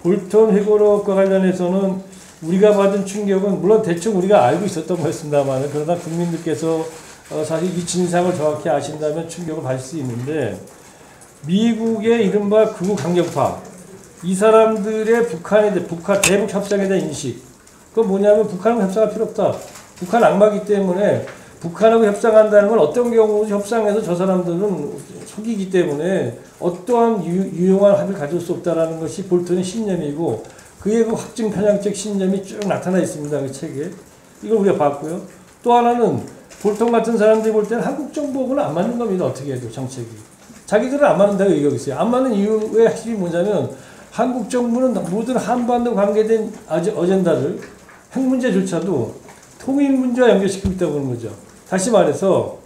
볼턴 회고록과 관련해서는 우리가 받은 충격은 물론 대충 우리가 알고 있었던 거였습니다만 그러나 국민들께서 사실 이 진상을 정확히 아신다면 충격을 받을 수 있는데 미국의 이른바 극우 강경파 이 사람들의 대북 협상에 대한 인식 그건 뭐냐면 북한하고 협상할 필요 없다. 북한 악마기 때문에 북한하고 협상한다는 건 어떤 경우도 협상해서 저 사람들은 속이기 때문에 어떠한 유용한 합의를 가질 수 없다라는 것이 볼턴의 신념이고 그의 그 확증 편향적 신념이 쭉 나타나 있습니다. 그 책에. 이걸 우리가 봤고요. 또 하나는 볼턴 같은 사람들이 볼 때는 한국 정부하고는 안 맞는 겁니다. 어떻게 해도 정책이. 자기들은 안 맞는다고 얘기하고 있어요. 안 맞는 이유의 핵심이 뭐냐면 한국 정부는 모든 한반도 관계된 어젠다를 핵 문제조차도 통일 문제와 연결시키고 있다고 보는 거죠. 다시 말해서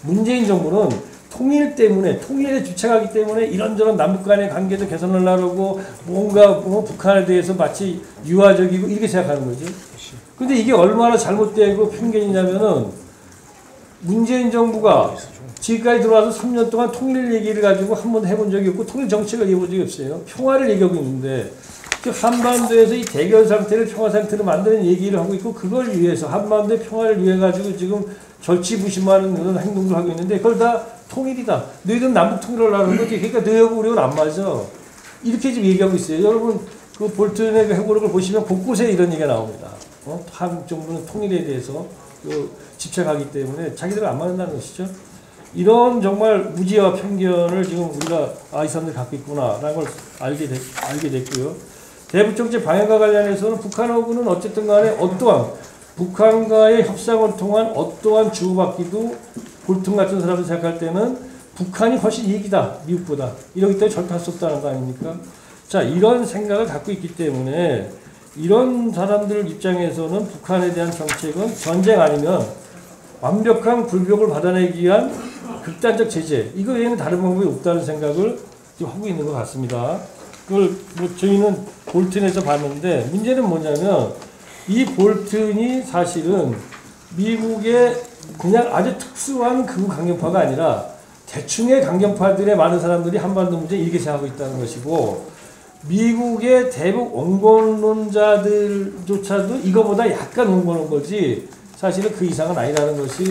문재인 정부는 통일 때문에 통일에 주착하기 때문에 이런저런 남북 간의 관계도 개선을 하려고 뭔가 북한에 대해서 마치 유화적이고 이렇게 생각하는 거죠. 근데 이게 얼마나 잘못되고 편견이냐면은 문재인 정부가 지금까지 들어와서 3년 동안 통일 얘기를 가지고 한 번도 해본 적이 없고 통일 정책을 얘기해본 적이 없어요. 평화를 얘기하고 있는데 한반도에서 이 대결 상태를 평화 상태로 만드는 얘기를 하고 있고 그걸 위해서 한반도의 평화를 위해 가지고 지금 절치부심하는 그런 행동을 하고 있는데 그걸 다 통일이다. 너희들은 남북 통일을 하는 거지. 그러니까 너희하고 우리하고는 안 맞아. 이렇게 지금 얘기하고 있어요. 여러분 그 볼턴의 그 회고록을 보시면 곳곳에 이런 얘기가 나옵니다. 한국 정부는 통일에 대해서 집착하기 때문에 자기들은 안 맞는다는 것이죠. 이런 정말 무지와 편견을 지금 우리가 이 사람들이 갖고 있구나라는 걸 알게 됐고요. 대북 정책 방향과 관련해서는 북한하고는 어쨌든 간에 어떠한 북한과의 협상을 통한 어떠한 주고받기도 볼턴 같은 사람들 생각할 때는 북한이 훨씬 이익이다. 미국보다. 이러기 때문에 절대 할 수 없다는 거 아닙니까? 자, 이런 생각을 갖고 있기 때문에 이런 사람들 입장에서는 북한에 대한 정책은 전쟁 아니면 완벽한 굴욕을 받아내기 위한 극단적 제재. 이거 외에는 다른 방법이 없다는 생각을 지금 하고 있는 것 같습니다. 그걸 저희는 볼턴에서 봤는데 문제는 뭐냐면 이 볼턴이 사실은 미국의 그냥 아주 특수한 극우 강경파가 아니라 대충의 강경파들의 많은 사람들이 한반도 문제 이렇게 생각하고 있다는 것이고 미국의 대북 온건론자들조차도 이거보다 약간 온건한 거지 사실은 그 이상은 아니라는 것이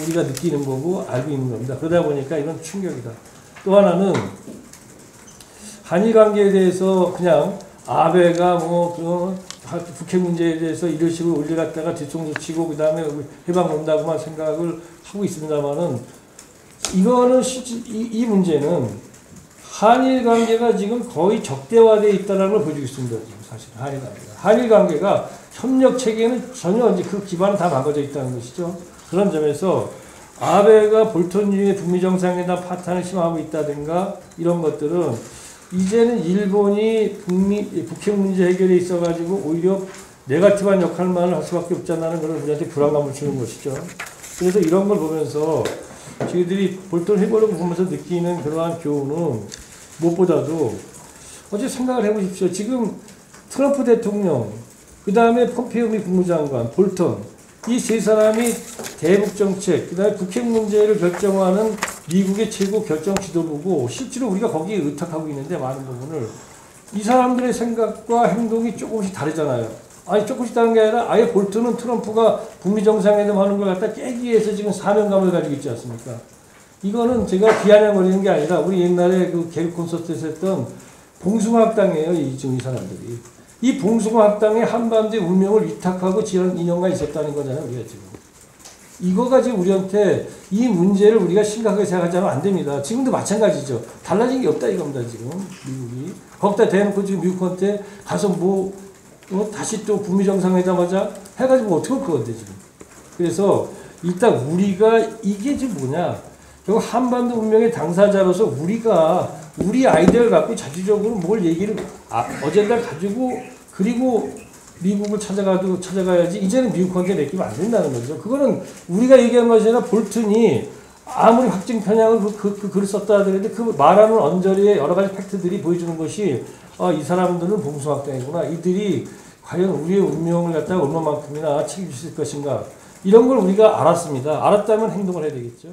우리가 느끼는 거고 알고 있는 겁니다. 그러다 보니까 이건 충격이다. 또 하나는 한일 관계에 대해서 그냥 아베가 북핵 문제에 대해서 이런 식으로 올려갔다가 뒤통수 치고 그 다음에 해방 온다고만 생각을 하고 있습니다만은 이거는 이 문제는 한일 관계가 지금 거의 적대화되어 있다는 걸 보여주고 있습니다. 지금 사실 한일 관계가 협력 체계는 전혀 이제 그 기반은 다 망가져 있다는 것이죠. 그런 점에서 아베가 볼턴주의 북미 정상회담 파탄을 심화하고 있다든가 이런 것들은 이제는 일본이 북핵 문제 해결에 있어가지고 오히려 네거티브한 역할만 할 수밖에 없잖아는 그런 우리한테 불안감을 주는 것이죠. 그래서 이런 걸 보면서 저희들이 볼턴 회고록을 보면서 느끼는 그러한 교훈은 무엇보다도 어제 생각을 해보십시오. 지금 트럼프 대통령, 그 다음에 폼페이오 미 국무장관, 볼턴 이 세 사람이 대북 정책, 그 다음에 북핵 문제를 결정하는 미국의 최고 결정 지도부고 실제로 우리가 거기에 의탁하고 있는데 많은 부분을 이 사람들의 생각과 행동이 조금씩 다르잖아요. 아니 조금씩 다른 게 아니라 아예 볼턴은 트럼프가 북미 정상회담 하는 걸 갖다 깨기 위해서 지금 사명감을 가지고 있지 않습니까? 이거는 제가 비아냥거리는 게 아니라 우리 옛날에 그 개그 콘서트에서 했던 봉숭아학당이에요. 지금 이 사람들이. 이 봉숭아학당의 한반도의 운명을 위탁하고 지난 2년간 있었다는 거잖아요. 우리가 지금. 이거가 지금 우리한테 이 문제를 우리가 심각하게 생각하지 않으면 안 됩니다. 지금도 마찬가지죠. 달라진 게 없다 이겁니다. 지금 미국이. 거기다 대놓고 지금 미국한테 가서 다시 또 북미 정상회담 하자 해가지고 어떻게 할 건데 지금. 그래서 일단 우리가 이게 지금 뭐냐. 결국 한반도 운명의 당사자로서 우리가 우리 아이디어를 갖고 자주적으로 뭘 얘기를 어젠다를 가지고 그리고 미국을 찾아가야지 이제는 미국한테 맡기면 안 된다는 거죠. 그거는 우리가 얘기한 것이 아니라 볼턴이 아무리 확증 편향을 그 글을 썼다 하더라도 그 말하는 언저리의 여러 가지 팩트들이 보여주는 것이 이 사람들은 봉숭아학당이구나. 이들이 과연 우리의 운명을 갖다가 얼마만큼이나 책임질 것인가. 이런 걸 우리가 알았습니다. 알았다면 행동을 해야 되겠죠.